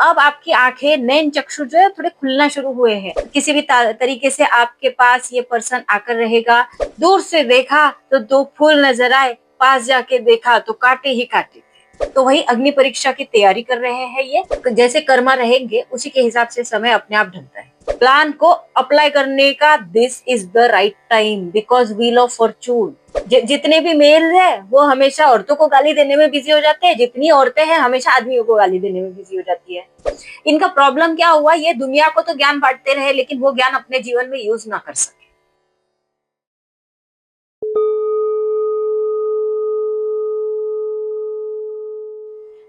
अब आपकी आंखें, नैन चक्षु जो है थोड़े खुलना शुरू हुए हैं। किसी भी तरीके से आपके पास ये पर्सन आकर रहेगा। दूर से देखा तो 2 फूल नजर आए, पास जाके देखा तो कांटे ही कांटे। तो वही अग्नि परीक्षा की तैयारी कर रहे हैं ये। तो जैसे कर्मा रहेंगे उसी के हिसाब से समय अपने आप ढलता है। प्लान को अप्लाई करने का this is the right time because wheel of Fortune. जितने भी मेल है वो हमेशा औरतों को गाली देने में बिजी हो जाते हैं, जितनी औरतें हैं हमेशा आदमियों को गाली देने में बिजी हो जाती है। इनका प्रॉब्लम क्या हुआ, ये दुनिया को तो ज्ञान बांटते रहे लेकिन वो ज्ञान अपने जीवन में यूज ना कर सके।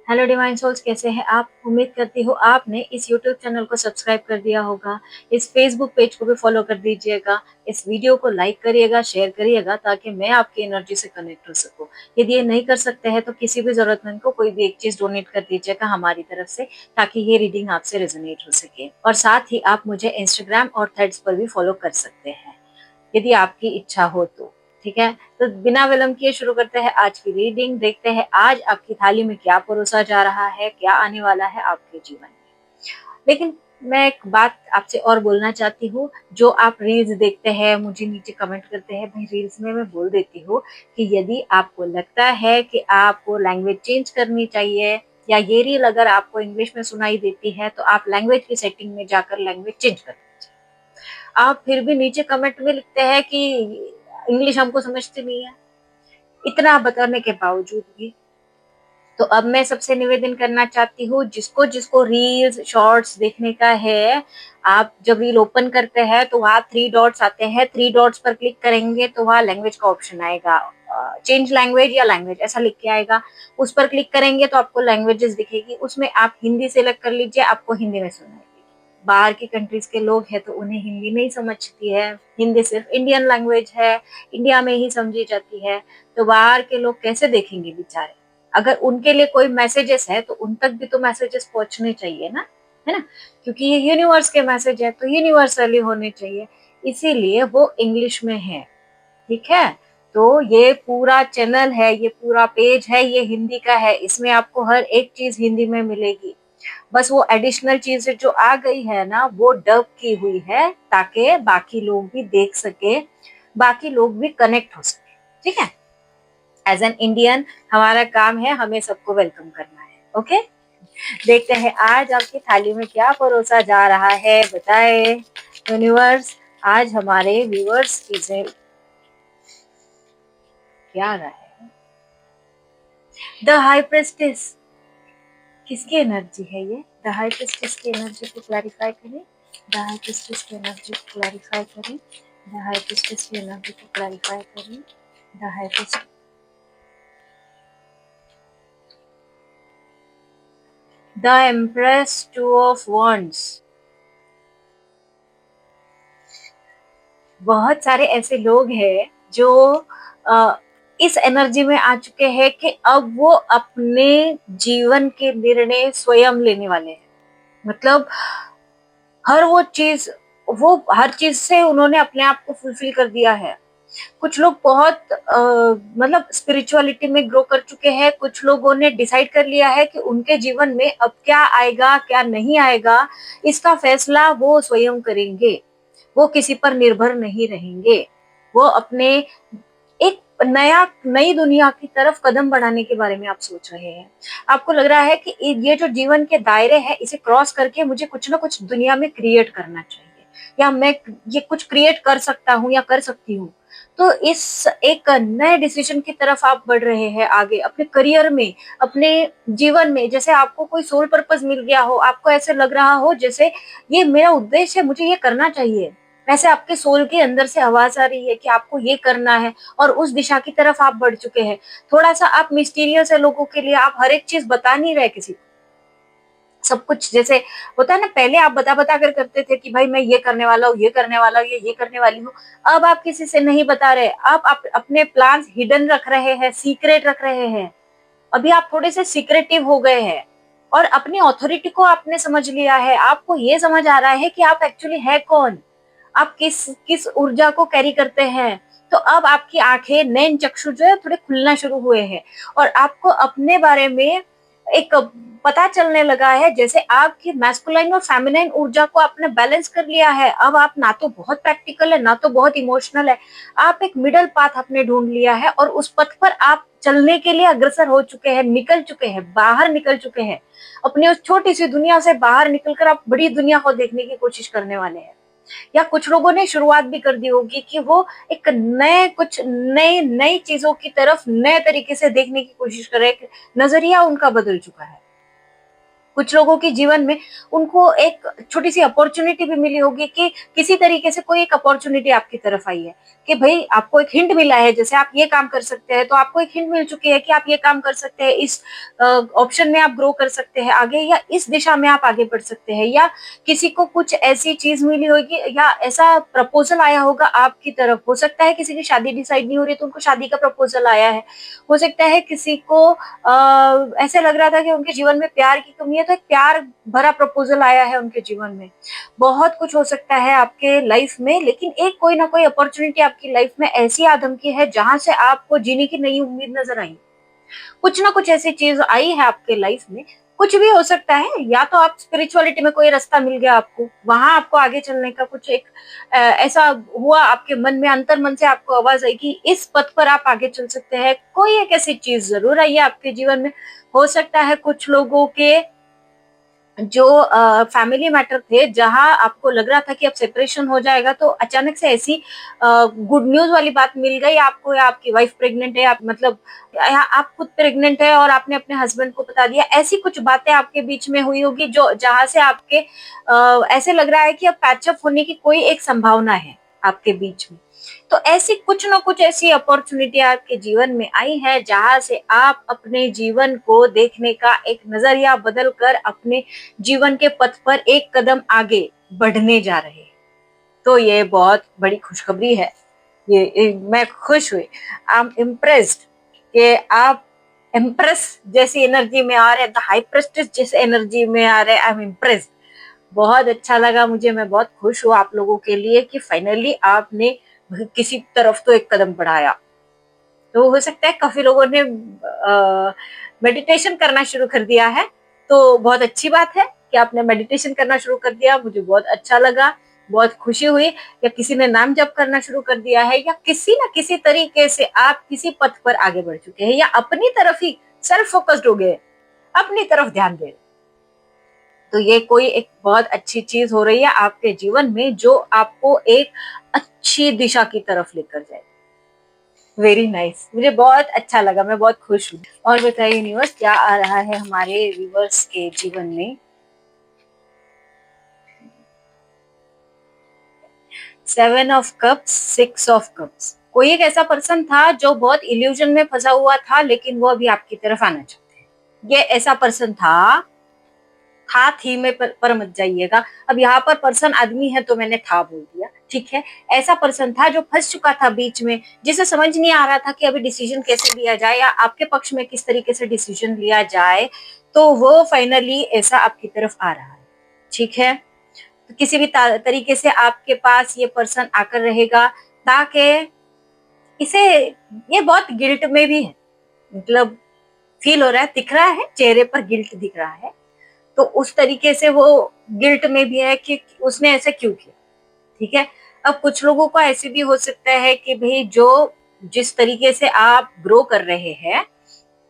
हेलो डिवाइन सोल्स, कैसे हैं आप? उम्मीद करती हूँ आपने इस यूट्यूब चैनल को सब्सक्राइब कर दिया होगा। इस फेसबुक पेज को भी फॉलो कर दीजिएगा। इस वीडियो को लाइक करिएगा, शेयर करिएगा ताकि मैं आपकी एनर्जी से कनेक्ट हो सकूं। यदि ये नहीं कर सकते हैं तो किसी भी जरूरतमंद को कोई भी एक चीज डोनेट कर दीजिएगा हमारी तरफ से, ताकि ये रीडिंग आपसे रेजोनेट हो सके। और साथ ही आप मुझे इंस्टाग्राम और थ्रेड्स पर भी फॉलो कर सकते हैं यदि आपकी इच्छा हो तो। ठीक है, तो बिना विलंब किए शुरू करते हैं आज की रीडिंग। देखते हैं आज आपकी थाली में क्या परोसा जा रहा है, क्या आने वाला है आपके जीवन में। लेकिन मैं एक बात आपसे और बोलना चाहती हूँ। जो आप रील्स देखते हैं, मुझे नीचे कमेंट करते हैं, भाई रील्स में मैं बोल देती हूँ कि यदि आपको लगता है कि आपको लैंग्वेज चेंज करनी चाहिए या ये रील अगर आपको इंग्लिश में सुनाई देती है तो आप लैंग्वेज की सेटिंग में जाकर लैंग्वेज चेंज कर दीजिए। आप फिर भी नीचे कमेंट में लिखते हैं कि इंग्लिश हमको समझती नहीं है, इतना बताने के बावजूद भी। तो अब मैं सबसे निवेदन करना चाहती हूँ, जिसको जिसको रील्स शॉर्ट्स देखने का है, आप जब रील ओपन करते हैं तो वहाँ 3 डॉट्स आते हैं। 3 डॉट्स पर क्लिक करेंगे तो वहाँ लैंग्वेज का ऑप्शन आएगा, चेंज लैंग्वेज या लैंग्वेज ऐसा लिख के आएगा। उस पर क्लिक करेंगे तो आपको लैंग्वेजेस दिखेगी, उसमें आप हिंदी सेलेक्ट कर लीजिए, आपको हिंदी में सुनाई। बाहर की कंट्रीज के लोग हैं तो उन्हें हिंदी नहीं समझती है, हिंदी सिर्फ इंडियन लैंग्वेज है, इंडिया में ही समझी जाती है। तो बाहर के लोग कैसे देखेंगे बेचारे? अगर उनके लिए कोई मैसेजेस है तो उन तक भी तो मैसेजेस पहुंचने चाहिए ना, है ना? क्योंकि ये यूनिवर्स के मैसेज है तो यूनिवर्सली होने चाहिए, इसीलिए वो इंग्लिश में है। ठीक है, तो ये पूरा चैनल है, ये पूरा पेज है, ये हिंदी का है। इसमें आपको हर एक चीज हिंदी में मिलेगी। बस वो एडिशनल चीजें जो आ गई है ना वो डब की हुई है, ताकि बाकी लोग भी देख सके, बाकी लोग भी कनेक्ट हो सके। ठीक है, एज एन इंडियन हमारा काम है हमें सबको वेलकम करना है। ओके, देखते हैं आज आपकी थाली में क्या परोसा जा रहा है। बताए यूनिवर्स, आज हमारे व्यूअर्स की क्या रहा है? द हाई प्रेस्टिस किसकी एनर्जी है ये? द हाई प्रीस्टेस की एनर्जी को क्लैरिफाई करें। द हाई प्रीस्टेस की एनर्जी को क्लैरिफाई करें। द हाई प्रीस्टेस की एनर्जी को क्लैरिफाई करें। The high priestess, the empress, 2 of wands। बहुत सारे ऐसे लोग हैं जो इस एनर्जी में आ चुके हैं कि अब वो अपने जीवन के निर्णय स्वयं लेने वाले हैं। मतलब हर वो हर चीज से उन्होंने अपने आप को फुलफिल कर दिया है। कुछ लोग बहुत मतलब स्पिरिचुअलिटी में ग्रो कर चुके हैं। कुछ लोगों ने डिसाइड कर लिया है कि उनके जीवन में अब क्या आएगा क्या नहीं आएगा, इसका फैसला वो स्वयं करेंगे। वो किसी पर निर्भर नहीं रहेंगे। वो अपने एक नई दुनिया की तरफ कदम बढ़ाने के बारे में आप सोच रहे हैं। आपको लग रहा है कि ये जो जीवन के दायरे हैं इसे क्रॉस करके मुझे कुछ ना कुछ दुनिया में क्रिएट करना चाहिए, या मैं ये कुछ क्रिएट कर सकता हूँ या कर सकती हूँ। तो इस एक नए डिसीजन की तरफ आप बढ़ रहे हैं आगे अपने करियर में, अपने जीवन में। जैसे आपको कोई सोल पर्पस मिल गया हो, आपको ऐसे लग रहा हो जैसे ये मेरा उद्देश्य है, मुझे ये करना चाहिए। ऐसे आपके सोल के अंदर से आवाज आ रही है कि आपको ये करना है और उस दिशा की तरफ आप बढ़ चुके हैं। थोड़ा सा आप मिस्टीरियस है लोगों के लिए, आप हर एक चीज बता नहीं रहे किसी को। सब कुछ जैसे होता है ना, पहले आप बता बता कर करते थे कि भाई मैं ये करने वाला हूँ, ये करने वाला हूँ, ये करने वाली हूँ। अब आप किसी से नहीं बता रहे, आप अपने प्लान्स हिडन रख रहे हैं, सीक्रेट रख रहे हैं। अभी आप थोड़े से सीक्रेटिव हो गए हैं और अपनी ऑथोरिटी को आपने समझ लिया है। आपको ये समझ आ रहा है कि आप एक्चुअली है कौन, आप किस किस ऊर्जा को कैरी करते हैं। तो अब आपकी आंखें, नैन चक्षु जो है थोड़े खुलना शुरू हुए हैं और आपको अपने बारे में एक पता चलने लगा है, जैसे आपकी मैस्कुलाइन और फेमिनाइन ऊर्जा को आपने बैलेंस कर लिया है। अब आप ना तो बहुत प्रैक्टिकल है, ना तो बहुत इमोशनल है, आप एक मिडल पाथ आपने ढूंढ लिया है और उस पथ पर आप चलने के लिए अग्रसर हो चुके हैं, निकल चुके हैं, बाहर निकल चुके हैं। अपनी उस छोटी सी दुनिया से बाहर निकलकर आप बड़ी दुनिया को देखने की कोशिश करने वाले हैं। या कुछ लोगों ने शुरुआत भी कर दी होगी कि वो एक नए कुछ नई नई चीजों की तरफ नए तरीके से देखने की कोशिश कर रहे हैं, नजरिया उनका बदल चुका है। कुछ लोगों के जीवन में उनको एक छोटी सी अपॉर्चुनिटी भी मिली होगी कि किसी तरीके से कोई एक अपॉर्चुनिटी आपकी तरफ आई है कि भाई आपको एक हिंट मिला है, जैसे आप ये काम कर सकते हैं, तो आपको एक हिंट मिल चुकी है कि आप ये काम कर सकते हैं, इस ऑप्शन में आप ग्रो कर सकते हैं आगे, या इस दिशा में आप आगे बढ़ सकते हैं। या किसी को कुछ ऐसी चीज मिली होगी या ऐसा प्रपोजल आया होगा आपकी तरफ। हो सकता है किसी की शादी डिसाइड नहीं हो रही तो उनको शादी का प्रपोजल आया है। हो सकता है किसी को ऐसे लग रहा था कि उनके जीवन में प्यार की कमी है, तो एक प्यार भरा प्रपोजल आया है उनके जीवन में। बहुत कुछ हो सकता है आपके लाइफ में, लेकिन एक कोई ना कोई अपॉर्चुनिटी आपकी लाइफ में ऐसी आ धमकी है जहां से आपको जीने की नई उम्मीद नजर आई। कुछ ना कुछ ऐसी चीज आई है आपके लाइफ में। कुछ भी हो सकता है, या तो आप स्पिरिचुअलिटी में कोई रास्ता मिल गया आपको, वहां आपको आगे चलने का कुछ एक ऐसा हुआ, आपके मन में अंतर मन से आपको आवाज आई कि इस पथ पर आप आगे चल सकते हैं। कोई एक ऐसी चीज जरूर आई है आपके जीवन में। हो सकता है कुछ लोगों के जो फैमिली मैटर थे, जहां आपको लग रहा था कि अब सेपरेशन हो जाएगा, तो अचानक से ऐसी गुड न्यूज वाली बात मिल गई आपको, या आपकी वाइफ प्रेग्नेंट है, आप मतलब या आप खुद प्रेग्नेंट है और आपने अपने हस्बैंड को बता दिया। ऐसी कुछ बातें आपके बीच में हुई होगी जो जहां से आपके ऐसे लग रहा है कि अब पैचअप होने की कोई एक संभावना है आपके बीच में। तो ऐसी कुछ ना कुछ ऐसी अपॉर्चुनिटी आपके जीवन में आई है जहां से आप अपने जीवन को देखने का एक नजरिया बदल कर अपने जीवन के पथ पर एक कदम आगे बढ़ने जा रहे हैं। तो ये बहुत बड़ी खुशखबरी है। मैं खुश हुई, आई एम इम्प्रेस्ड कि आप इम्प्रेस जैसी एनर्जी में आ रहे हैं, हाई प्रेस्टिज जैसे एनर्जी में आ रहे हैं। आई एम इम्प्रेस्ड, बहुत अच्छा लगा मुझे। मैं बहुत खुश हूँ आप लोगों के लिए कि फाइनली आपने किसी तरफ तो एक कदम बढ़ाया। तो हो सकता है काफी लोगों ने मेडिटेशन करना शुरू कर दिया है, तो बहुत अच्छी बात है कि आपने मेडिटेशन करना शुरू कर दिया। मुझे बहुत अच्छा लगा, बहुत खुशी हुई। या किसी ने नाम जप करना शुरू कर दिया है, या किसी ना किसी तरीके से आप किसी पथ पर आगे बढ़ चुके हैं, या अपनी तरफ ही सेल्फ फोकस्ड हो गए, अपनी तरफ ध्यान दे। तो ये कोई एक बहुत अच्छी चीज हो रही है आपके जीवन में जो आपको एक अच्छी दिशा की तरफ लेकर जाए। वेरी नाइस, मुझे बहुत अच्छा लगा, मैं बहुत खुश हूँ। और बताइए यूनिवर्स क्या आ रहा है हमारे व्यूवर्स के जीवन में। 7 ऑफ कप्स, 6 ऑफ कप्स। कोई एक ऐसा पर्सन था जो बहुत इल्यूजन में फंसा हुआ था, लेकिन वो अभी आपकी तरफ आना चाहते हैं। ये ऐसा पर्सन था थी में पर मत जाइएगा। अब यहाँ पर पर्सन आदमी है तो मैंने था बोल दिया, ठीक है। ऐसा पर्सन था जो फंस चुका था बीच में, जिसे समझ नहीं आ रहा था कि अभी डिसीजन कैसे लिया जाए या आपके पक्ष में किस तरीके से डिसीजन लिया जाए। तो वो फाइनली ऐसा आपकी तरफ आ रहा है, ठीक है। तो किसी भी तरीके से आपके पास ये पर्सन आकर रहेगा, ताकि इसे ये बहुत गिल्ट में भी है, मतलब फील हो रहा है, दिख रहा है चेहरे पर गिल्ट दिख रहा है। तो उस तरीके से वो गिल्ट में भी है कि उसने ऐसे क्यों किया, ठीक है। अब कुछ लोगों को ऐसे भी हो सकता है कि भाई जो जिस तरीके से आप ग्रो कर रहे हैं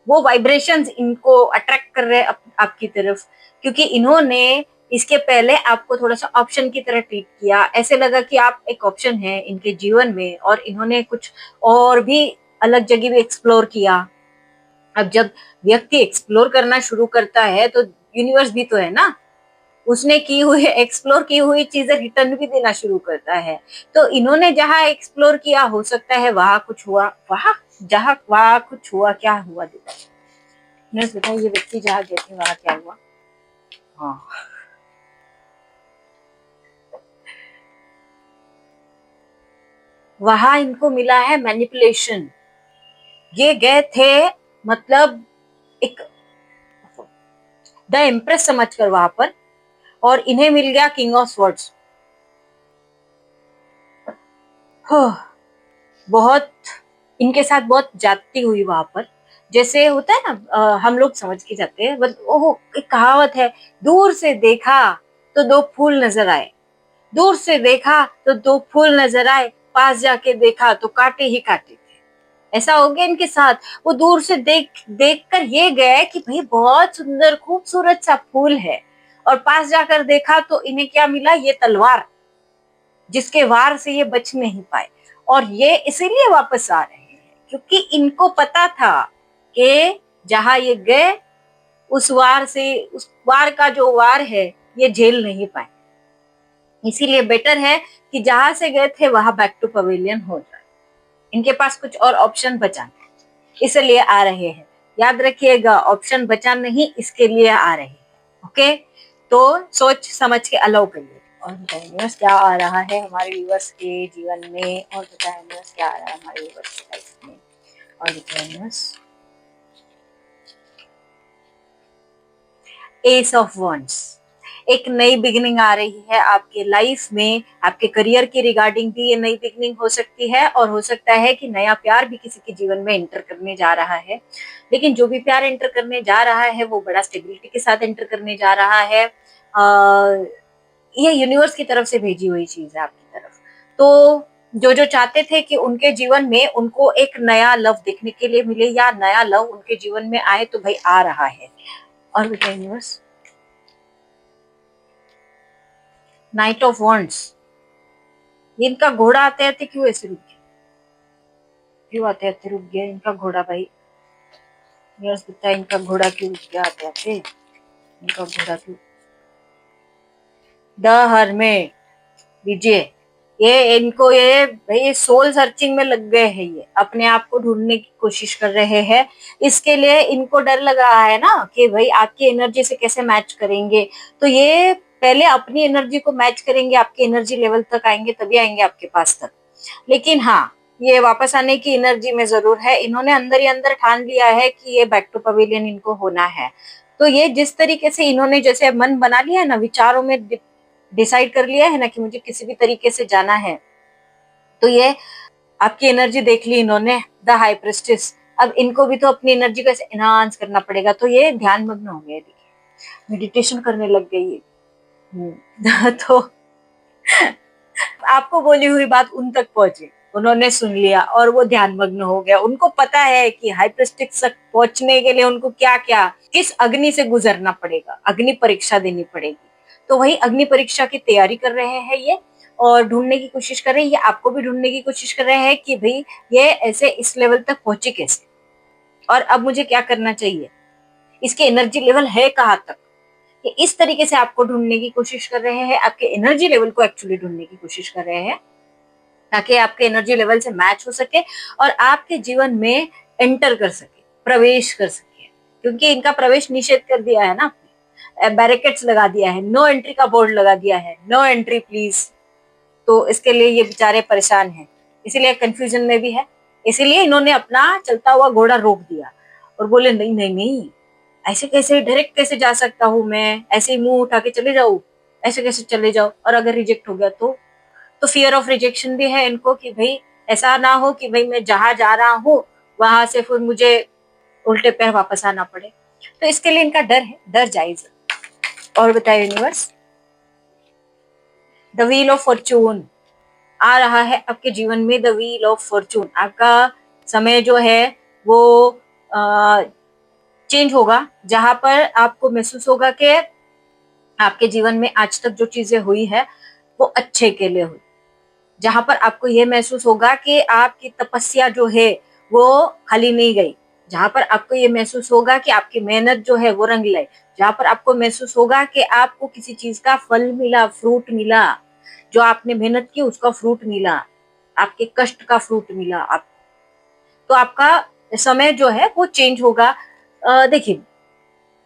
वो वाइब्रेशंस इनको अट्रैक्ट कर रहे हैं आपकी तरफ, क्योंकि इन्होंने इसके पहले आपको थोड़ा सा ऑप्शन की तरह ट्रीट किया। ऐसे लगा कि आप एक ऑप्शन है इनके जीवन में, और इन्होंने कुछ और भी अलग जगह भी एक्सप्लोर किया। अब जब व्यक्ति एक्सप्लोर करना शुरू करता है तो यूनिवर्स भी तो है ना, उसने की हुई एक्सप्लोर की हुई चीजें रिटर्न भी देना शुरू करता है। तो इन्होंने जहां एक्सप्लोर किया, हो सकता है वहां कुछ हुआ, वहां कुछ हुआ। क्या हुआ बताइए, ये व्यक्ति जहाँ गए थे वहां क्या हुआ। हाँ, वहां इनको मिला है मैनिपुलेशन। ये गए थे मतलब एक द इम्प्रेस समझकर वहां पर, और इन्हें मिल गया किंग ऑफ स्वर्ड्स। बहुत इनके साथ बहुत जाती हुई वहां पर, जैसे होता है ना, हम लोग समझ के जाते हैं, बट ओहो, एक कहावत है, दूर से देखा तो दो फूल नजर आए, दूर से देखा तो दो फूल नजर आए, पास जाके देखा तो कांटे ही कांटे थे। ऐसा हो गया इनके साथ। वो दूर से देख कर ये गए कि भाई बहुत सुंदर खूबसूरत सा फूल है, और पास जाकर देखा तो इन्हें क्या मिला, ये तलवार, जिसके वार से ये बच नहीं पाए। और ये इसीलिए वापस आ रहे हैं क्योंकि इनको पता था कि जहां ये गए, उस वार से, उस वार का जो वार है, ये झेल नहीं पाए। इसीलिए बेटर है कि जहां से गए थे वहां बैक टू पवेलियन हो जाए। इनके पास कुछ और ऑप्शन बचा नहीं, इसलिए आ रहे हैं। याद रखिएगा, ऑप्शन बचा नहीं, इसके लिए आ रहे हैं। ओके, तो सोच समझ के अलाउ करिए। और बताइए न्यूज़ क्या आ रहा है हमारे व्यूअर्स के जीवन में, और बताइए न्यूज़ क्या आ रहा है हमारे व्यूअर्स की लाइफ में, और बताइए न्यूज़। एस ऑफ वॉन्ड्स, एक नई बिगिनिंग आ रही है आपके लाइफ में। आपके करियर के रिगार्डिंग भी ये नई बिगिनिंग हो सकती है, और हो सकता है कि नया प्यार भी किसी के जीवन में एंटर करने जा रहा है। लेकिन जो भी प्यार एंटर करने जा रहा है वो बड़ा स्टेबिलिटी के साथ एंटर करने जा रहा है। ये यूनिवर्स की तरफ से भेजी हुई चीज है आपकी तरफ। तो जो जो चाहते थे कि उनके जीवन में उनको एक नया लव देखने के लिए मिले, या नया लव उनके जीवन में आए, तो भाई आ रहा है। और बताइए यूनिवर्स। नाइट ऑफ वॉन्ड्स, इनका घोड़ा आते आते क्यों ऐसे रुक गया, क्यों आते आते रुक गया इनका घोड़ा भाई? यूनिवर्स बताए इनका घोड़ा क्यों रुक गया आते आते, इनका घोड़ा क्यों? द हर्मिट, विजय, ये इनको, ये भाई सोल सर्चिंग में लग गए हैं, ये अपने आप को ढूंढने की कोशिश कर रहे हैं। इसके लिए इनको डर लग रहा है ना कि भाई आपकी एनर्जी से कैसे मैच करेंगे। तो ये पहले अपनी एनर्जी को मैच करेंगे, आपके एनर्जी लेवल तक आएंगे, तभी आएंगे आपके पास तक। लेकिन हाँ, ये वापस आने की एनर्जी में जरूर है। इन्होंने अंदर ही अंदर ठान लिया है कि ये बैक टू पवेलियन इनको होना है। तो ये जिस तरीके से इन्होंने जैसे मन बना लिया है ना, विचारों में डिसाइड कर लिया है ना कि मुझे किसी भी तरीके से जाना है, तो ये आपकी एनर्जी देख ली इन्होंने, द हाई प्रिस्टेस। अब इनको भी तो अपनी एनर्जी को एनहांस करना पड़ेगा, तो ये ध्यान मग्न हो गए, देखिए मेडिटेशन करने लग गई है। तो आपको बोली हुई बात उन तक पहुंची, उन्होंने सुन लिया और वो ध्यान मग्न हो गया। उनको पता है कि हाई प्रिस्टिक्स तक पहुंचने के लिए उनको क्या क्या, किस अग्नि से गुजरना पड़ेगा, अग्नि परीक्षा देनी पड़ेगी। तो वही अग्नि परीक्षा की तैयारी कर रहे हैं ये, और ढूंढने की कोशिश कर रहे हैं। ये आपको भी ढूंढने की कोशिश कर रहे हैं कि भाई ये ऐसे इस लेवल तक पहुंचे कैसे, और अब मुझे क्या करना चाहिए, इसके एनर्जी लेवल है कहाँ तक। ये इस तरीके से आपको ढूंढने की कोशिश कर रहे हैं, आपके एनर्जी लेवल को एक्चुअली ढूंढने की कोशिश कर रहे हैं, ताकि आपके एनर्जी लेवल से मैच हो सके और आपके जीवन में एंटर कर सके, प्रवेश कर सके। क्योंकि इनका प्रवेश निषेध कर दिया है ना, बैरिकेड्स लगा दिया है, नो एंट्री का बोर्ड लगा दिया है, नो एंट्री प्लीज। तो इसके लिए ये बेचारे परेशान हैं, इसीलिए कंफ्यूजन में भी है। इसीलिए इन्होंने अपना चलता हुआ घोड़ा रोक दिया और बोले नहीं नहीं नहीं, ऐसे कैसे, डायरेक्ट कैसे जा सकता हूँ मैं, ऐसे ही मुंह उठा के चले जाऊं, ऐसे कैसे चले जाओ, और अगर रिजेक्ट हो गया तो फियर ऑफ रिजेक्शन भी है इनको कि भाई ऐसा ना हो कि भाई मैं जहां जा रहा हूँ वहां से फिर मुझे उल्टे पैर वापस आना पड़े। तो इसके लिए इनका डर है, डर जायज है। और बताए universe. The wheel of fortune आ रहा है आपके जीवन में, द व्हील ऑफ फॉर्चून। आपका समय जो है वो चेंज होगा, जहां पर आपको महसूस होगा कि आपके जीवन में आज तक जो चीजें हुई है वो अच्छे के लिए हुई। जहां पर आपको यह महसूस होगा कि आपकी तपस्या जो है वो खाली नहीं गई। जहां पर आपको ये महसूस होगा कि आपकी मेहनत जो है वो रंग लाई। जहां पर आपको महसूस होगा कि आपको किसी चीज का फल मिला, फ्रूट मिला, जो आपने मेहनत की उसका फ्रूट मिला, आपके कष्ट का फ्रूट मिला आपको, तो आपका समय जो है वो चेंज होगा। देखिए,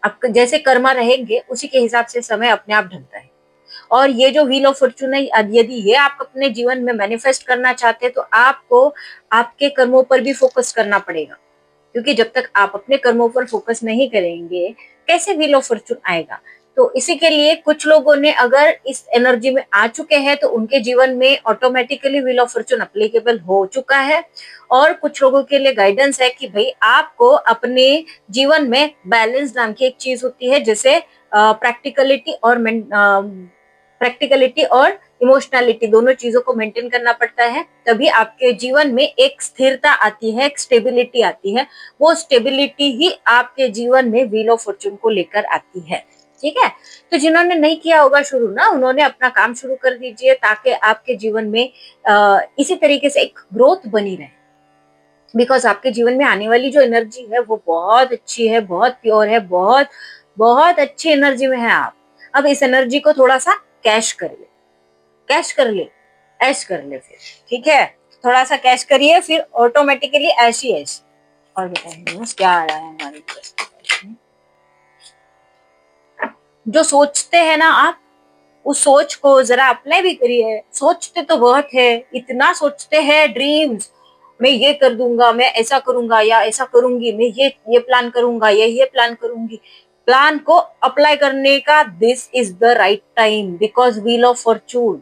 आप जैसे कर्मा रहेंगे उसी के हिसाब से समय अपने आप ढलता है। और ये जो व्हील ऑफ फॉर्चून है, यदि ये आप अपने जीवन में मैनिफेस्ट करना चाहते हैं तो आपको आपके कर्मों पर भी फोकस करना पड़ेगा। क्योंकि जब तक आप अपने कर्मों पर फोकस नहीं करेंगे, कैसे व्हील ऑफ फॉर्चून आएगा? तो इसी के लिए कुछ लोगों ने अगर इस एनर्जी में आ चुके हैं तो उनके जीवन में automatically wheel of Fortune applicable हो चुका है। और कुछ लोगों के लिए गाइडेंस है कि भाई आपको अपने जीवन में बैलेंस नाम की एक चीज होती है, जैसे प्रैक्टिकलिटी और इमोशनलिटी दोनों चीजों को मेंटेन करना पड़ता है, तभी आपके जीवन में एक स्थिरता आती है, एक स्टेबिलिटी आती है। वो स्टेबिलिटी ही आपके जीवन में व्हील ऑफ फॉर्चून को लेकर आती है। ठीक है, तो जिन्होंने नहीं किया होगा शुरू ना, उन्होंने अपना काम शुरू कर दीजिए ताकि आपके जीवन में इसी तरीके से एक ग्रोथ बनी रहे। बिकॉज आपके जीवन में आने वाली जो एनर्जी है वो बहुत अच्छी है, बहुत प्योर है, बहुत बहुत अच्छी एनर्जी में है आप। अब इस एनर्जी को थोड़ा सा कैश कर ले, कैश कर ले, ऐश कर ले फिर। ठीक है, थोड़ा सा कैश करिए, फिर ऑटोमेटिकली ऐश ही ऐश। और बताइए क्या आ रहा है हमारे पास। जो सोचते हैं ना आप, उस सोच को जरा अप्लाई भी करिए। सोचते तो बहुत है, इतना सोचते हैं ड्रीम्स, मैं ये कर दूंगा, मैं ऐसा करूंगा या ऐसा करूंगी, मैं ये प्लान करूंगा, ये प्लान करूंगी। प्लान को अप्लाई करने का this is the right time, because wheel of Fortune.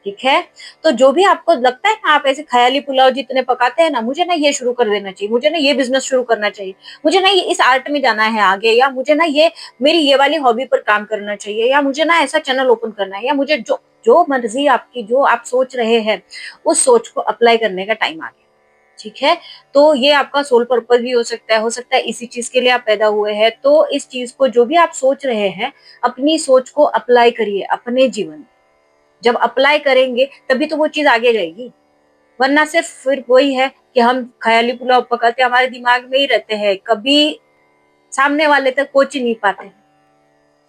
ठीक है, तो जो भी आपको लगता है ना, आप ऐसे ख्याली पुलाव जितने पकाते हैं ना, मुझे ना ये शुरू कर देना चाहिए, मुझे ना ये बिजनेस शुरू करना चाहिए, मुझे ना ये इस आर्ट में जाना है आगे, या मुझे ना ये मेरी ये वाली हॉबी पर काम करना चाहिए, या मुझे ना ऐसा चैनल ओपन करना है, या मुझे जो जो मर्जी आपकी, जो आप सोच रहे हैं, उस सोच को अप्लाई करने का टाइम आ गया। ठीक है, तो ये आपका सोल पर्पस भी हो सकता है इसी चीज के लिए आप पैदा हुए हैं। तो इस चीज को, जो भी आप सोच रहे हैं, अपनी सोच को अप्लाई करिए अपने जीवन में। जब अप्लाई करेंगे तभी तो वो चीज आगे जाएगी, वरना सिर्फ फिर वही है कि हम ख्याली पुलाव पकाते हमारे दिमाग में ही रहते हैं, कभी सामने वाले तक पहुंच ही नहीं पाते हैं,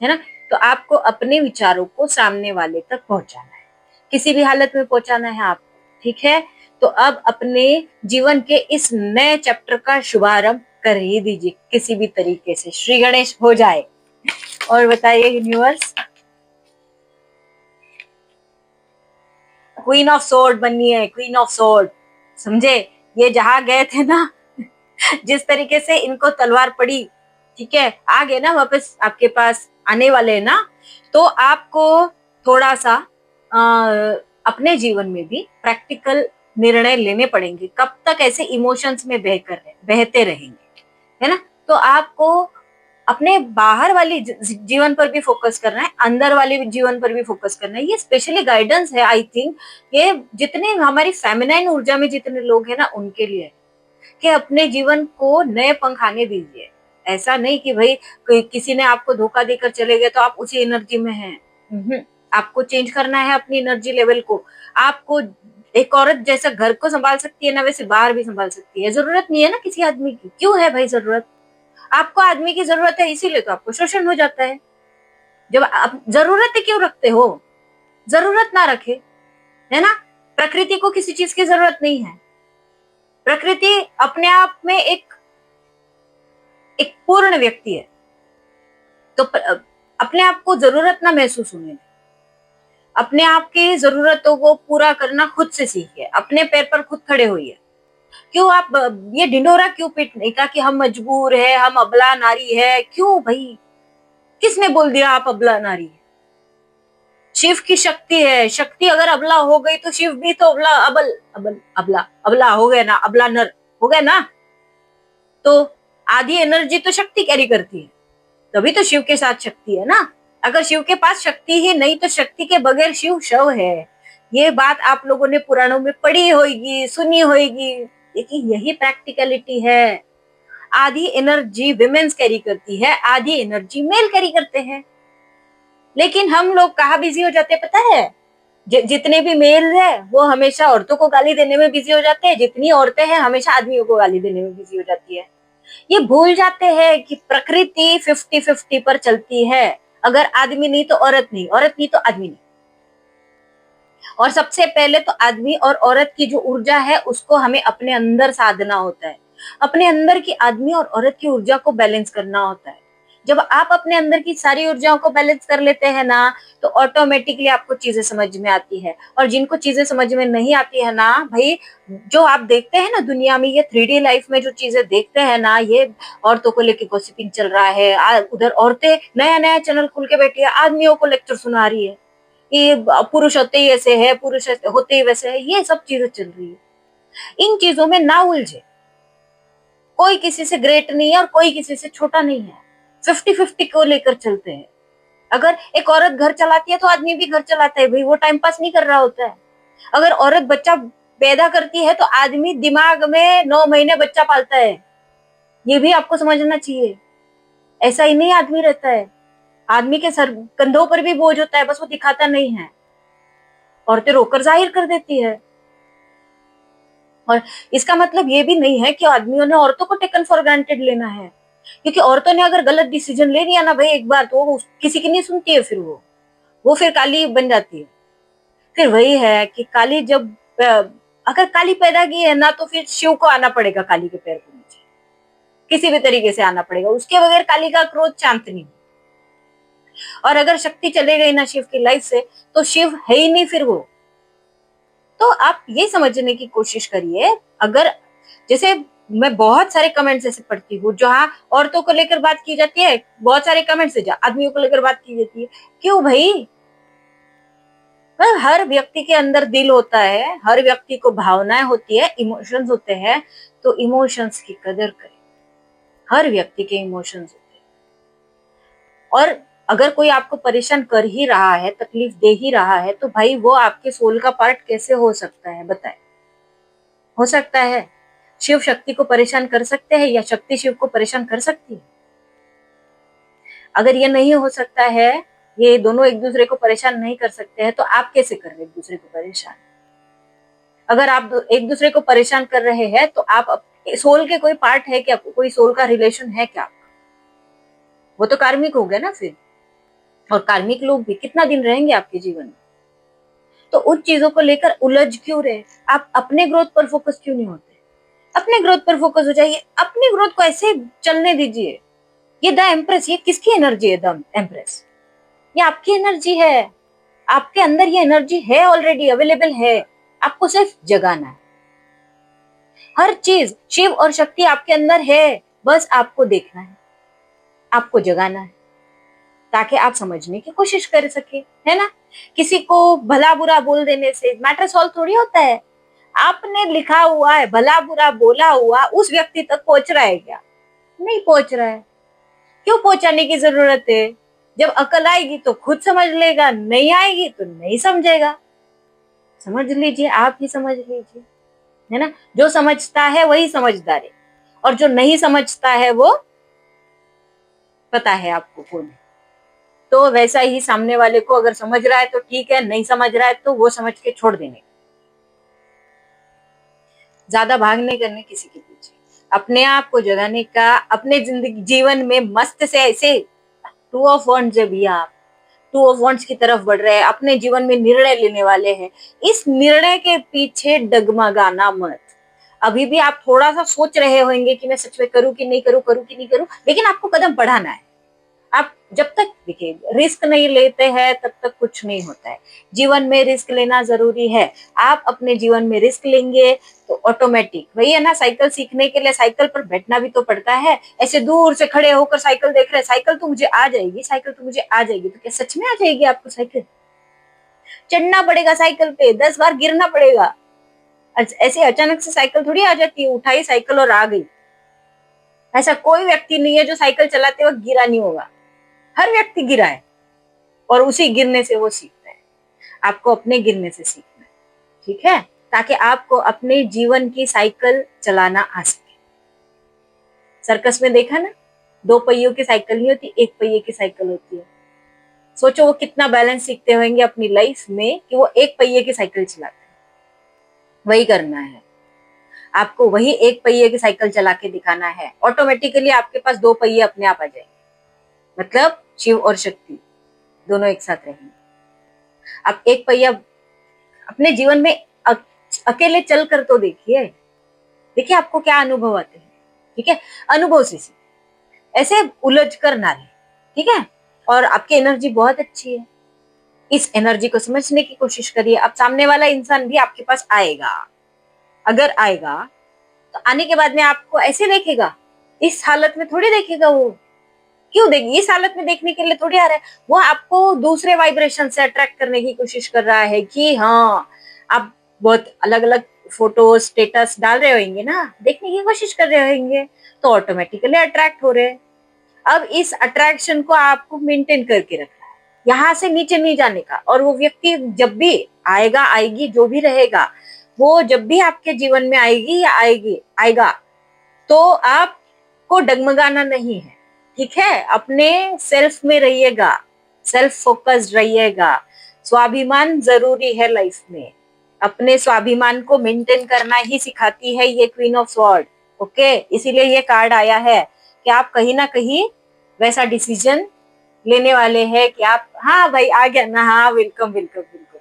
है ना। तो आपको अपने विचारों को सामने वाले तक पहुंचाना है, किसी भी हालत में पहुंचाना है आपको। ठीक है, तो अब अपने जीवन के इस नए चैप्टर का शुभारंभ कर ही दीजिए किसी भी तरीके से। श्री गणेश हो जाए। और बताइए यूनिवर्स, क्वीन ऑफ सोर्ड बननी है, क्वीन ऑफ सोर्ड, समझे। ये जहां गए थे ना, जिस तरीके से इनको तलवार पड़ी, ठीक है, आ गए ना वापस आपके पास, आने वाले हैं ना। तो आपको थोड़ा सा अपने जीवन में भी प्रैक्टिकल निर्णय लेने पड़ेंगे। कब तक ऐसे इमोशंस में बहते रहेंगे, है ना। तो आपको अपने बाहर वाली जीवन पर भी फोकस करना है, अंदर वाले जीवन पर भी फोकस करना है। ये स्पेशली गाइडेंस है, आई थिंक ये जितने हमारी फेमिनाइन ऊर्जा में जितने लोग हैं ना, उनके लिए, कि अपने जीवन को नए पंख आने दीजिए। ऐसा नहीं कि भाई किसी ने आपको धोखा देकर चले गए तो आप उसी एनर्जी में हैं। आपको चेंज करना है अपनी एनर्जी लेवल को। आपको एक औरत जैसा घर को संभाल सकती है ना, वैसे बाहर भी संभाल सकती है। जरूरत नहीं है ना किसी आदमी की, क्यों है भाई जरूरत। आपको आदमी की जरूरत है, इसीलिए तो आपको शोषण हो जाता है। जब आप जरूरत क्यों रखते हो, जरूरत ना रखे, है ना। प्रकृति को किसी चीज की जरूरत नहीं है। प्रकृति अपने आप में एक पूर्ण व्यक्ति है। तो अपने आप को जरूरत ना महसूस होने दे, अपने आप की जरूरतों को पूरा करना खुद से सीखिए, अपने पैर पर खुद खड़े होइए। क्यों आप ये ढिंढोरा क्यों पीटने का कि हम मजबूर है, हम अबला नारी है। क्यों भाई, किसने बोल दिया आप अबला नारी है। शिव की शक्ति है, शक्ति अगर अबला हो गई तो शिव भी तो अबला हो गया ना, अबला नर हो गया ना। तो आधी एनर्जी तो शक्ति कैरी करती है, तभी तो शिव के साथ शक्ति है ना। अगर शिव के पास शक्ति ही नहीं तो शक्ति के बगैर शिव शव है। ये बात आप लोगों ने पुराणों में पढ़ी होगी, सुनी होगी, लेकिन यही प्रैक्टिकलिटी है। आधी एनर्जी विमेन्स कैरी करती है, आधी एनर्जी मेल कैरी करते हैं। लेकिन हम लोग कहाँ बिजी हो जाते हैं पता है। जितने भी मेल है वो हमेशा औरतों को गाली देने में बिजी हो जाते हैं, जितनी औरतें हैं हमेशा आदमियों को गाली देने में बिजी हो जाती है। ये भूल जाते हैं कि प्रकृति 50-50 पर चलती है। अगर आदमी नहीं तो औरत नहीं, औरत नहीं तो आदमी नहीं। और सबसे पहले तो आदमी और औरत की जो ऊर्जा है उसको हमें अपने अंदर साधना होता है। अपने अंदर की आदमी और औरत की ऊर्जा को बैलेंस करना होता है। जब आप अपने अंदर की सारी ऊर्जाओं को बैलेंस कर लेते हैं ना, तो ऑटोमेटिकली आपको चीजें समझ में आती है। और जिनको चीजें समझ में नहीं आती है ना भाई, जो आप देखते हैं ना दुनिया में, ये 3D लाइफ में जो चीजें देखते हैं ना, ये औरतों को लेके गॉसिपिंग चल रहा है, उधर औरतें नया नया चैनल खोल के बैठी है, आदमियों को लेक्चर सुना रही है, ये पुरुष होते ही ऐसे है, पुरुष होते ही वैसे है, ये सब चीजें चल रही है। इन चीजों में ना उलझे। कोई किसी से ग्रेट नहीं है और कोई किसी से छोटा नहीं है। 50-50 को लेकर चलते हैं। अगर एक औरत घर चलाती है तो आदमी भी घर चलाता है भाई, वो टाइम पास नहीं कर रहा होता है। अगर औरत बच्चा पैदा करती है तो आदमी दिमाग में 9 महीने बच्चा पालता है। ये भी आपको समझना चाहिए। ऐसा ही नहीं आदमी रहता है। आदमी के सर कंधों पर भी बोझ होता है, बस वो दिखाता नहीं है। औरतें रोकर जाहिर कर देती है। और इसका मतलब ये भी नहीं है कि आदमियों ने औरतों को टेकन फॉर ग्रांटेड लेना है, क्योंकि औरतों ने अगर गलत डिसीजन ले लिया ना भाई एक बार, तो वो किसी की नहीं सुनती है। फिर वो फिर काली बन जाती है। फिर वही है कि काली जब अगर काली पैदा की है ना, तो फिर शिव को आना पड़ेगा काली के पैर के नीचे, किसी भी तरीके से आना पड़ेगा। उसके बगैर काली का क्रोध शांत नहीं। और अगर शक्ति चले गई ना शिव की लाइफ से, तो शिव है ही नहीं फिर वो। तो आप ये समझने की कोशिश करिए। अगर जैसे मैं बहुत सारे कमेंट्स ऐसे पढ़ती हूँ जहाँ औरतों को लेकर बात की जाती है, बहुत सारे कमेंट्स है जहाँ आदमियों को लेकर बात की जाती है। क्यों भाई? हर व्यक्ति के अंदर दिल होता है, हर व्यक्ति को भावनाएं होती है, इमोशंस होते हैं। तो इमोशंस की कदर करें। हर व्यक्ति के इमोशंस होते हैं। और अगर कोई आपको परेशान कर ही रहा है, तकलीफ दे ही रहा है, तो भाई वो आपके सोल का पार्ट कैसे हो सकता है बताए? हो सकता है? शिव शक्ति को परेशान कर सकते हैं या शक्ति शिव को परेशान कर सकती है? अगर ये नहीं हो सकता है, ये दोनों एक दूसरे को परेशान नहीं कर सकते हैं, तो आप कैसे कर रहे हैं एक दूसरे को परेशान? अगर आप एक दूसरे को परेशान कर रहे हैं, तो आप सोल के कोई पार्ट है क्या? कोई सोल का रिलेशन है क्या? वो तो कार्मिक हो गया ना फिर। और कार्मिक लोग भी कितना दिन रहेंगे आपके जीवन में? तो उन चीजों को लेकर उलझ क्यों रहे? आप अपने ग्रोथ पर फोकस क्यों नहीं होते? अपने ग्रोथ पर फोकस हो जाइए। अपनी ग्रोथ को ऐसे चलने दीजिए। ये द एम्प्रेस, ये किसकी एनर्जी है? द एम्प्रेस ये आपकी एनर्जी है। आपके अंदर ये एनर्जी है, ऑलरेडी अवेलेबल है। आपको सिर्फ जगाना है। हर चीज शिव और शक्ति आपके अंदर है, बस आपको देखना है, आपको जगाना है, ताकि आप समझने की कोशिश कर सके, है ना? किसी को भला बुरा बोल देने से मैटर सॉल्व थोड़ी होता है। आपने लिखा हुआ है, भला बुरा बोला हुआ उस व्यक्ति तक पहुंच रहा है क्या? नहीं पहुंच रहा है। क्यों पहुंचाने की जरूरत है? जब अकल आएगी तो खुद समझ लेगा, नहीं आएगी तो नहीं समझेगा। समझ लीजिए, आप ही समझ लीजिए, है ना? जो समझता है वही समझदार है, और जो नहीं समझता है वो पता है आपको कौन है। तो वैसा ही सामने वाले को अगर समझ रहा है तो ठीक है, नहीं समझ रहा है तो वो समझ के छोड़ देने। ज्यादा भागने करने किसी के पीछे, अपने आप को जगाने का, अपने जिंदगी जीवन में मस्त से ऐसे टू ऑफ वॉन्ट्स जब भी आप टू ऑफ वॉन्ट्स की तरफ बढ़ रहे हैं, अपने जीवन में निर्णय लेने वाले हैं, इस निर्णय के पीछे डगमगाना मत। अभी भी आप थोड़ा सा सोच रहे होंगे कि मैं सच में करूं कि नहीं करूं, करूं कि नहीं करूं, लेकिन आपको कदम बढ़ाना है। आप जब तक देखिए रिस्क नहीं लेते हैं तब तक कुछ नहीं होता है। जीवन में रिस्क लेना जरूरी है। आप अपने जीवन में रिस्क लेंगे तो ऑटोमेटिक वही है ना, साइकिल सीखने के लिए साइकिल पर बैठना भी तो पड़ता है। ऐसे दूर से खड़े होकर साइकिल देख रहे हैं, साइकिल तो मुझे आ जाएगी, साइकिल तो मुझे आ जाएगी, तो क्या सच में आ जाएगी आपको साइकिल? चढ़ना पड़ेगा साइकिल पे, 10 बार गिरना पड़ेगा। ऐसे अचानक से साइकिल थोड़ी आ जाती है, उठाई साइकिल और आ गई। ऐसा कोई व्यक्ति नहीं है जो साइकिल चलाते वक्त गिरा नहीं होगा। हर व्यक्ति गिरा है, और उसी गिरने से वो सीखता है। आपको अपने गिरने से सीखना है, ठीक है? ताकि आपको अपने जीवन की साइकिल चलाना आ सके। सर्कस में देखा ना, 2 पहियों की साइकिल नहीं होती, 1 पहिए की साइकिल होती है। सोचो वो कितना बैलेंस सीखते होंगे अपनी लाइफ में कि वो 1 पहिए की साइकिल चलाते हैं। वही करना है आपको, वही 1 पहिए की साइकिल चला के दिखाना है। ऑटोमेटिकली आपके पास 2 पहिए अपने आप आ जाएंगे। मतलब शिव और शक्ति दोनों एक साथ रहेंगे। आप 1 पहिया अपने जीवन में अकेले चल कर तो देखिए, देखिए आपको क्या अनुभव आते हैं। ठीक है, अनुभव से ऐसे उलझ कर ना रहे। ठीक है, और आपकी एनर्जी बहुत अच्छी है। इस एनर्जी को समझने की कोशिश करिए। अब सामने वाला इंसान भी आपके पास आएगा, अगर आएगा तो आने के बाद में आपको ऐसे देखेगा, इस हालत में थोड़ी देखेगा। वो क्यों देगी, इस हालत में देखने के लिए थोड़ी आ रहा है। वो आपको दूसरे वाइब्रेशन से अट्रैक्ट करने की कोशिश कर रहा है कि हाँ, आप बहुत अलग अलग फोटो स्टेटस डाल रहे होंगे ना, देखने की कोशिश कर रहे होंगे, तो ऑटोमेटिकली अट्रैक्ट हो रहे हैं। अब इस अट्रैक्शन को आपको मेंटेन करके रखना है, यहाँ से नीचे नहीं जाने का। और वो व्यक्ति जब भी आएगा, आएगी, जो भी रहेगा, वो जब भी आपके जीवन में आएगी या आएगा, तो आपको डगमगाना नहीं है। ठीक है, अपने सेल्फ में रहिएगा, सेल्फ फोकस्ड रहिएगा। स्वाभिमान जरूरी है लाइफ में, अपने स्वाभिमान को मेंटेन करना ही सिखाती है ये क्वीन ऑफ स्वॉर्ड। ओके, इसीलिए ये कार्ड आया है कि आप कहीं ना कहीं वैसा डिसीजन लेने वाले हैं कि आप, हाँ भाई आ गया ना, हाँ वेलकम वेलकम वेलकम,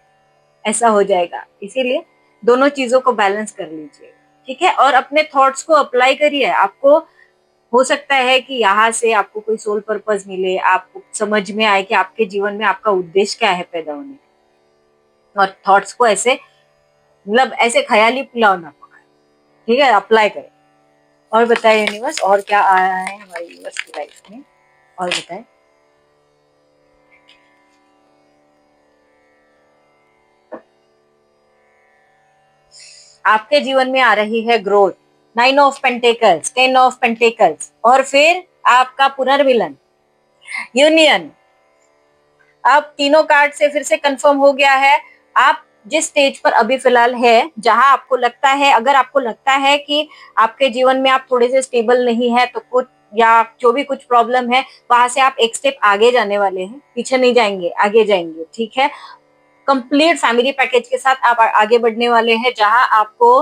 ऐसा हो जाएगा। इसीलिए दोनों चीजों को बैलेंस कर लीजिए। ठीक है, और अपने थॉट्स को अप्लाई करिए। आपको हो सकता है कि यहाँ से आपको कोई सोल पर्पस मिले, आपको समझ में आए कि आपके जीवन में आपका उद्देश्य क्या है पैदा होने का। और थॉट्स को ऐसे, मतलब ऐसे ख्याली पुलाव ना पकाए। ठीक है, अप्लाई करें। और बताए यूनिवर्स, और क्या आया है हमारी यूनिवर्स की लाइफ में, और बताए। आपके जीवन में आ रही है growth, 9 of pentacles, 10 of pentacles, और फिर आपका पुनर्मिलन, यूनियन। अब तीनों कार्ड से फिर से कंफर्म हो गया है। आप जिस स्टेज पर अभी फिलहाल है, जहां आपको लगता है, अगर आपको लगता है कि आपके जीवन में आप थोड़े से स्टेबल नहीं है, तो कुछ या जो भी कुछ प्रॉब्लम है, वहां से आप एक स्टेप आगे जाने वाले हैं, पीछे नहीं जाएंगे, आगे जाएंगे। ठीक है, कंप्लीट फैमिली पैकेज के साथ आप आगे बढ़ने वाले हैं, जहां आपको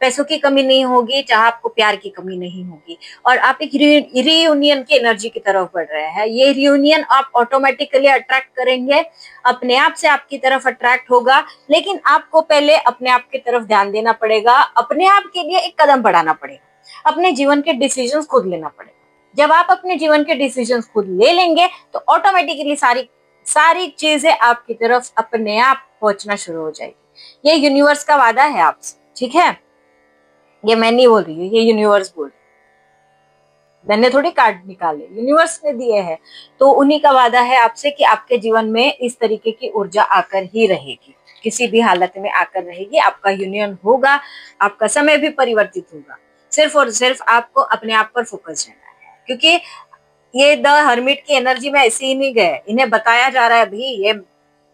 पैसों की कमी नहीं होगी, जहां आपको प्यार की कमी नहीं होगी। और आप एक रीयूनियन की एनर्जी की तरफ बढ़ रहे हैं। ये रीयूनियन आप ऑटोमेटिकली अट्रैक्ट करेंगे, अपने आप से आपकी तरफ अट्रैक्ट होगा। लेकिन आपको पहले अपने आप की तरफ ध्यान देना पड़ेगा, अपने आप के लिए एक कदम बढ़ाना पड़ेगा, अपने जीवन के डिसीजन खुद लेना पड़ेगा। जब आप अपने जीवन के डिसीजन खुद ले लेंगे, तो ऑटोमेटिकली सारी सारी चीजें आपकी तरफ अपने आप पहुंचना शुरू हो जाएगी। ये यूनिवर्स का वादा है आपसे। ठीक है, ये मैं नहीं बोल रही हूँ, ये यूनिवर्स बोल रही है। मैंने थोड़ी कार्ड निकाले, यूनिवर्स ने दिए हैं। तो उन्हीं का वादा है आपसे कि आपके जीवन में इस तरीके की ऊर्जा आकर ही रहेगी, किसी भी हालत में आकर रहेगी। आपका यूनियन होगा, आपका समय भी परिवर्तित होगा। सिर्फ और सिर्फ आपको अपने आप पर फोकस रहना है, क्योंकि ये द हर्मिट की एनर्जी में ऐसे ही नहीं गए। इन्हें बताया जा रहा है भाई, ये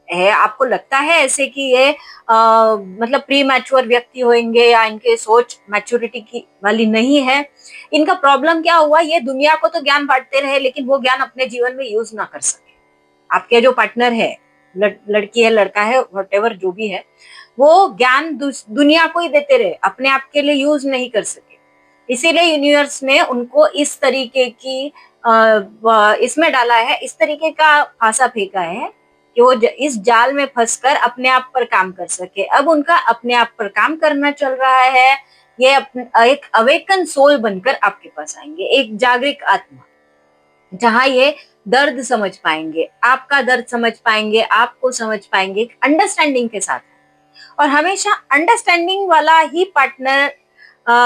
है, आपको लगता है ऐसे कि ये मतलब प्री मैच्योर व्यक्ति होंगे या इनके सोच मैच्योरिटी की वाली नहीं है। इनका प्रॉब्लम क्या हुआ, ये दुनिया को तो ज्ञान बांटते रहे, लेकिन वो ज्ञान अपने जीवन में यूज ना कर सके। आपके जो पार्टनर है, लड़की है, लड़का है, व्हाटएवर जो भी है, वो ज्ञान दुनिया को ही देते रहे, अपने आप के लिए यूज नहीं कर सके। इसीलिए यूनिवर्स ने उनको इस तरीके की इसमें डाला है, इस तरीके का फांसा फेंका है कि वो इस जाल में फंसकर अपने आप पर काम कर सके। अब उनका अपने आप पर काम करना चल रहा है। ये एक अवेकन सोल बनकर आपके पास आएंगे, एक जागृत आत्मा, जहां ये दर्द समझ पाएंगे, आपका दर्द समझ पाएंगे, आपको समझ पाएंगे, अंडरस्टैंडिंग के साथ। और हमेशा अंडरस्टैंडिंग वाला ही पार्टनर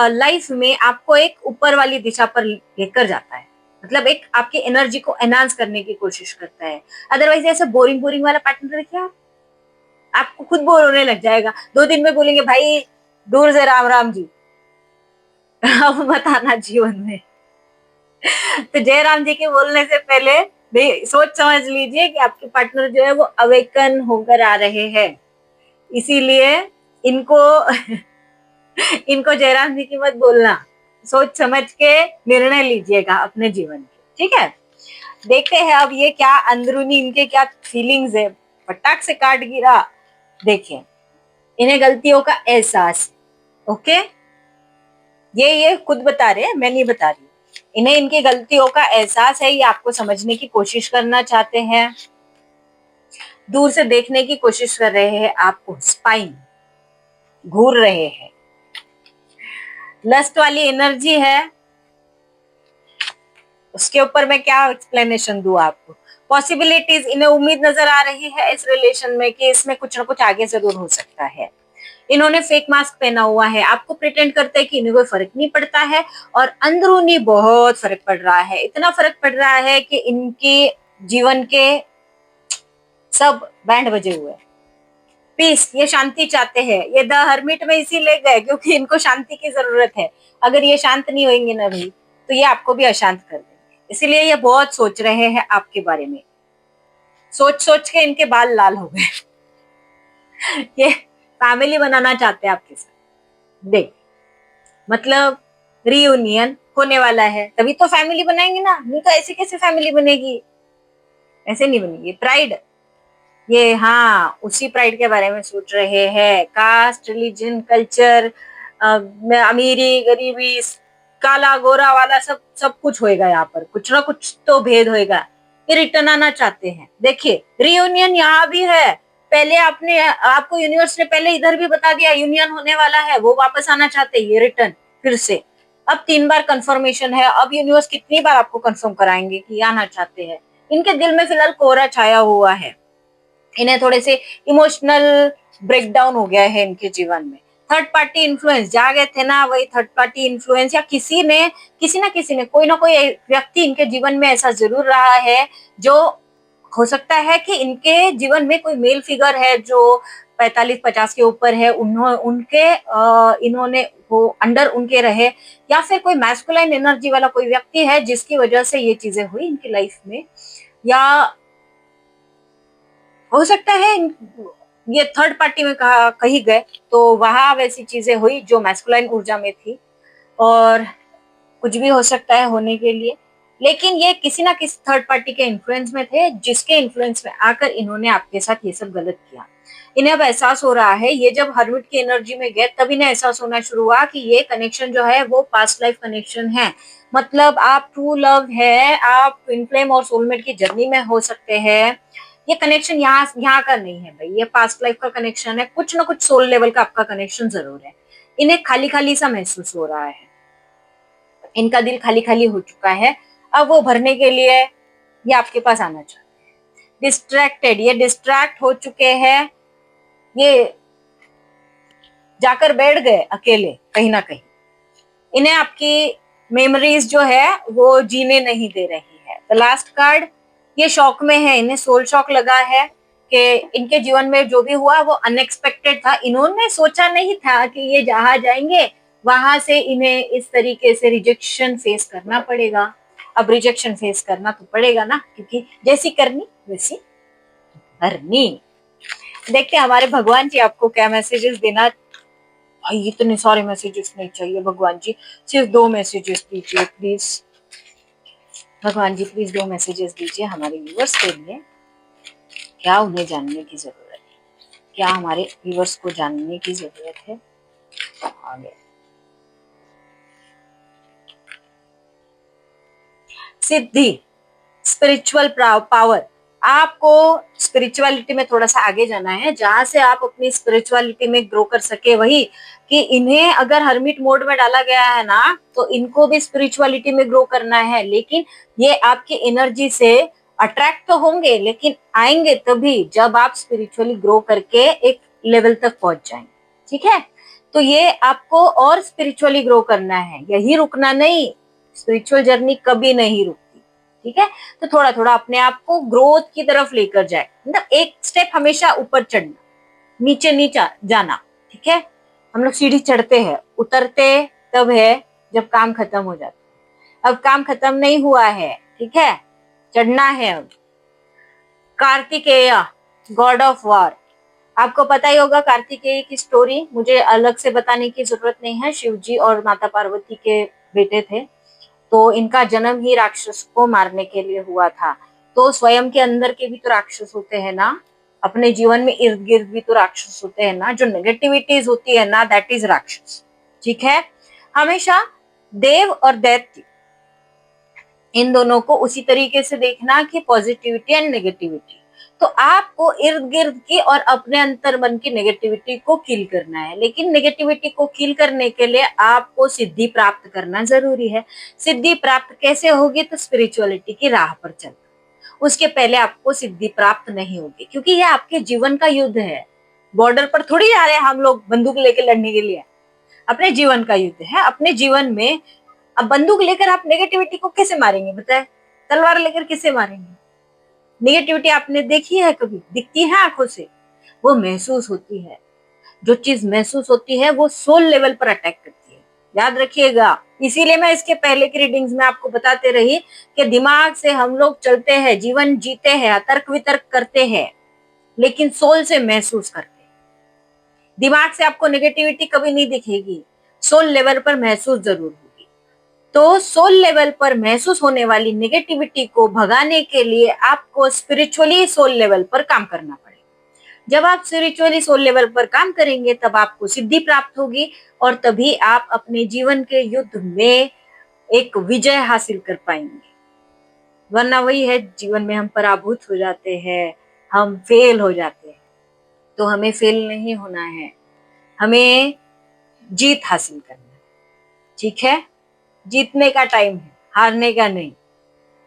लाइफ में आपको एक ऊपर वाली दिशा पर लेकर जाता है, मतलब एक आपकी एनर्जी को एनहांस करने की कोशिश करता है। अदरवाइज ऐसे बोरिंग बोरिंग वाला पार्टनर देखिए आप, आपको खुद बोर होने लग जाएगा। 2 दिन में बोलेंगे भाई दूर से राम राम जी। अब मत आना जीवन में। तो जयराम जी के बोलने से पहले सोच समझ लीजिए कि आपके पार्टनर जो है वो अवेकन होकर आ रहे हैं। इसीलिए इनको इनको जयराम जी की मत बोलना, सोच समझ के निर्णय लीजिएगा अपने जीवन के। ठीक है, देखते हैं अब ये क्या अंदरूनी इनके क्या फीलिंग्स है। फटाक से कार्ड गिरा, देखिए, इन्हें गलतियों का एहसास। ओके, ये खुद बता रहे हैं, मैं नहीं बता रही। इन्हें इनकी गलतियों का एहसास है, ये आपको समझने की कोशिश करना चाहते हैं, दूर से देखने की कोशिश कर रहे हैं, आपको स्पाइन घूर रहे हैं। लस्ट वाली एनर्जी है, उसके ऊपर मैं क्या एक्सप्लेनेशन दूं आपको। पॉसिबिलिटीज, इन्हें उम्मीद नजर आ रही है इस रिलेशन में कि इसमें कुछ ना कुछ आगे जरूर हो सकता है। इन्होंने फेक मास्क पहना हुआ है, आपको प्रिटेंड करते हैं कि इन्हें कोई फर्क नहीं पड़ता है, और अंदरूनी बहुत फर्क पड़ रहा है। इतना फर्क पड़ रहा है कि इनके जीवन के सब बैंड बजे हुए हैं। पीस, ये शांति चाहते हैं। ये द हर्मिट में इसीलिए गए क्योंकि इनको शांति की जरूरत है। अगर ये शांत नहीं होंगे ना भाई, तो ये आपको भी अशांत कर देंगे। इसीलिए ये बहुत सोच रहे हैं आपके बारे में। सोच सोच के इनके बाल लाल हो गए। ये फैमिली बनाना चाहते हैं आपके साथ। देख, मतलब रियूनियन होने वाला है, तभी तो फैमिली बनाएंगे ना, नहीं तो ऐसे कैसे फैमिली बनेगी? ऐसे नहीं बनेगी। प्राइड, ये हाँ उसी प्राइड के बारे में सोच रहे हैं। कास्ट, रिलीजन, कल्चर, अमीरी गरीबी, काला गोरा वाला सब सब कुछ होएगा यहाँ पर। कुछ ना कुछ तो भेद होएगा। ये रिटर्न आना चाहते हैं। देखिए, रियूनियन यहाँ भी है। पहले आपको यूनिवर्स ने पहले इधर भी बता दिया यूनियन होने वाला है। वो वापस आना चाहते हैं, ये रिटर्न फिर से। अब 3 बार कंफर्मेशन है। अब यूनिवर्स कितनी बार आपको कंफर्म कराएंगे कि आना चाहते हैं? इनके दिल में फिलहाल कोहरा छाया हुआ है। इन्हें थोड़े से इमोशनल ब्रेकडाउन हो गया है इनके जीवन में। थर्ड पार्टी इन्फ्लुएंस, जा गए थे ना वही थर्ड पार्टी इन्फ्लुएंस, या किसी ना किसी ने, कोई ना कोई व्यक्ति इनके जीवन में ऐसा जरूर रहा है। जो हो सकता है कि इनके जीवन में कोई मेल फिगर है जो 45-50 के ऊपर है, इन्होंने वो अंडर उनके रहे, या फिर कोई मैस्कुलाइन एनर्जी वाला कोई व्यक्ति है जिसकी वजह से ये चीजें हुई इनकी लाइफ में। या हो सकता है ये थर्ड पार्टी में कहीं गए तो वहां वैसी चीजें हुई जो मैस्कुलाइन ऊर्जा में थी, और कुछ भी हो सकता है होने के लिए। लेकिन ये किसी ना किसी थर्ड पार्टी के इन्फ्लुएंस में थे, जिसके इन्फ्लुएंस में आकर इन्होंने आपके साथ ये सब गलत किया। इन्हें अब एहसास हो रहा है, ये जब हर्मिट की एनर्जी में गए तब इन्हें एहसास होना शुरू हुआ कि ये कनेक्शन जो है वो पास्ट लाइफ कनेक्शन है। मतलब आप ट्रू लव है, आप ट्विन फ्लेम और सोलमेट की जर्नी में हो सकते हैं। ये कनेक्शन यहाँ का नहीं है भाई, ये पास्ट लाइफ का कनेक्शन है। कुछ ना कुछ सोल लेवल का आपका कनेक्शन जरूर है। इन्हें खाली खाली सा महसूस हो रहा है। इनका दिल खाली खाली हो चुका है। अब वो भरने के लिए ये आपके पास आना चाहते हैं। डिस्ट्रैक्टेड, ये डिस्ट्रैक्ट हो चुके हैं। ये जाकर बैठ गए अकेले कहीं ना कहीं। इन्हें आपकी मेमोरीज जो है वो जीने नहीं दे रही है। द लास्ट कार्ड, ये शॉक में है। इन्हें सोल शॉक लगा है कि इनके जीवन में जो भी हुआ वो अनएक्सपेक्टेड था। इन्होंने सोचा नहीं था कि ये जहां जाएंगे वहां से इन्हें इस तरीके से रिजेक्शन फेस करना पड़ेगा। अब रिजेक्शन फेस करना तो पड़ेगा ना, क्योंकि जैसी करनी वैसी भरनी। देखते हैं हमारे भगवान जी आपको क्या मैसेजेस देना। भाई इतने सारे मैसेजेस नहीं चाहिए भगवान जी, सिर्फ 2 मैसेजेस दीजिए प्लीज। भगवान जी प्लीज 2 मैसेजेस दीजिए हमारे व्यूअर्स के लिए। क्या उन्हें जानने की जरूरत है? क्या हमारे व्यूअर्स को जानने की जरूरत है? आगे सिद्धि, स्पिरिचुअल पावर। आपको स्पिरिचुअलिटी में थोड़ा सा आगे जाना है, जहां से आप अपनी स्पिरिचुअलिटी में ग्रो कर सके। वही कि इन्हें अगर हर्मिट मोड में डाला गया है ना, तो इनको भी स्पिरिचुअलिटी में ग्रो करना है। लेकिन ये आपकी एनर्जी से अट्रैक्ट तो होंगे, लेकिन आएंगे तभी जब आप स्पिरिचुअली ग्रो करके एक लेवल तक पहुंच जाएंगे। ठीक है, तो ये आपको और स्पिरिचुअली ग्रो करना है, यही रुकना नहीं। स्पिरिचुअल जर्नी कभी नहीं रुकती। ठीक है, तो थोड़ा थोड़ा अपने आप को ग्रोथ की तरफ लेकर जाए। मतलब एक स्टेप हमेशा ऊपर चढ़ना, नीचे नीचे जाना। ठीक है, हम लोग सीढ़ी चढ़ते हैं, उतरते तब है जब काम खत्म हो जाता है। अब काम खत्म नहीं हुआ है, ठीक है, चढ़ना है अब। Kartikeya, God of war. आपको पता ही होगा कार्तिकेय की स्टोरी, मुझे अलग से बताने की जरूरत नहीं है। शिव जी और माता पार्वती के बेटे थे, तो इनका जन्म ही राक्षस को मारने के लिए हुआ था। तो स्वयं के अंदर के भी तो राक्षस होते हैं ना, अपने जीवन में इर्द गिर्द भी तो राक्षस होते हैं ना। जो नेगेटिविटीज होती है ना, दैट इज राक्षस। ठीक है, हमेशा देव और दैत्य, इन दोनों को उसी तरीके से देखना कि पॉजिटिविटी एंड नेगेटिविटी। तो आपको इर्द गिर्द की और अपने अंतर मन की नेगेटिविटी को किल करना है। लेकिन नेगेटिविटी को किल करने के लिए आपको सिद्धि प्राप्त करना जरूरी है। सिद्धि प्राप्त कैसे होगी? तो स्पिरिचुअलिटी की राह पर चल, उसके पहले आपको सिद्धि प्राप्त नहीं होगी, क्योंकि ये आपके जीवन का युद्ध है। बॉर्डर पर थोड़ी जा रहे हैं हम लोग बंदूक लेके लड़ने के लिए, अपने जीवन का युद्ध है। अपने जीवन में अब बंदूक लेकर आप नेगेटिविटी को कैसे मारेंगे? बताए, तलवार लेकर कैसे मारेंगे? नेगेटिविटी आपने देखी है कभी? दिखती है आंखों से? वो महसूस होती है। जो चीज महसूस होती है वो सोल लेवल पर अटैक करती है, याद रखिएगा। इसीलिए मैं इसके पहले की रीडिंग्स में आपको बताते रही कि दिमाग से हम लोग चलते हैं, जीवन जीते हैं, तर्क वितर्क करते हैं, लेकिन सोल से महसूस करते हैं। दिमाग से आपको नेगेटिविटी कभी नहीं दिखेगी, सोल लेवल पर महसूस जरूर होगी। तो सोल लेवल पर महसूस होने वाली नेगेटिविटी को भगाने के लिए आपको स्पिरिचुअली सोल लेवल पर काम करना पड़ेगा। जब आप स्पिरिचुअली सोल लेवल पर काम करेंगे तब आपको सिद्धि प्राप्त होगी, और तभी आप अपने जीवन के युद्ध में एक विजय हासिल कर पाएंगे। वरना वही है, जीवन में हम पराभूत हो जाते हैं, हम फेल हो जाते हैं। तो हमें फेल नहीं होना है, हमें जीत हासिल करना है। ठीक है? जीतने का टाइम है, हारने का नहीं।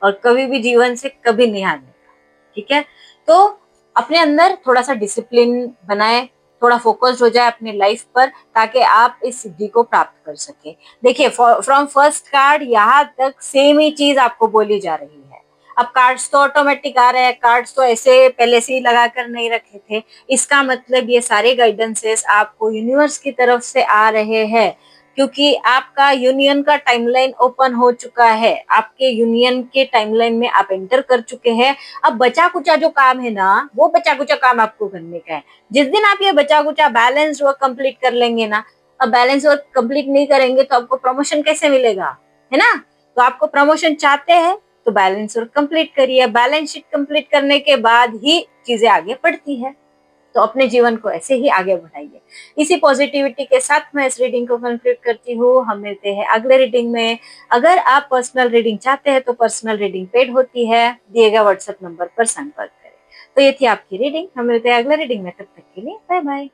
और कभी भी जीवन से कभी नहीं हारने का। ठीक है? तो अपने अंदर थोड़ा सा डिसिप्लिन बनाए, थोड़ा फोकस्ड हो जाए अपने लाइफ पर, ताकि आप इस सिद्धि को प्राप्त कर सके। देखिए, फ्रॉम फर्स्ट कार्ड यहाँ तक सेम ही चीज आपको बोली जा रही है। अब कार्ड्स तो ऑटोमेटिक आ रहे हैं, कार्ड्स तो ऐसे पहले से ही लगा कर नहीं रखे थे। इसका मतलब ये सारे गाइडेंसेस आपको यूनिवर्स की तरफ से आ रहे हैं, क्योंकि आपका यूनियन का टाइमलाइन ओपन हो चुका है। आपके यूनियन के टाइमलाइन में आप एंटर कर चुके हैं। अब बचा कुचा जो काम है ना, वो बचा कुचा काम आपको करने का है। जिस दिन आप ये बचा कुचा बैलेंस वर्क कंप्लीट कर लेंगे ना, अब बैलेंस वर्क कंप्लीट नहीं करेंगे तो आपको प्रमोशन कैसे मिलेगा? है ना? तो आपको प्रमोशन चाहते हैं तो बैलेंस वर्क कंप्लीट करिए। बैलेंस शीट कंप्लीट करने के बाद ही चीजें आगे बढ़ती है। तो अपने जीवन को ऐसे ही आगे बढ़ाइए। इसी पॉजिटिविटी के साथ मैं इस रीडिंग को कंक्लूड करती हूँ। हम मिलते हैं अगले रीडिंग में। अगर आप पर्सनल रीडिंग चाहते हैं तो पर्सनल रीडिंग पेड होती है, दिए गए व्हाट्सएप नंबर पर संपर्क करें। तो ये थी आपकी रीडिंग। हम मिलते हैं अगले रीडिंग में, तब तक के लिए बाय बाय।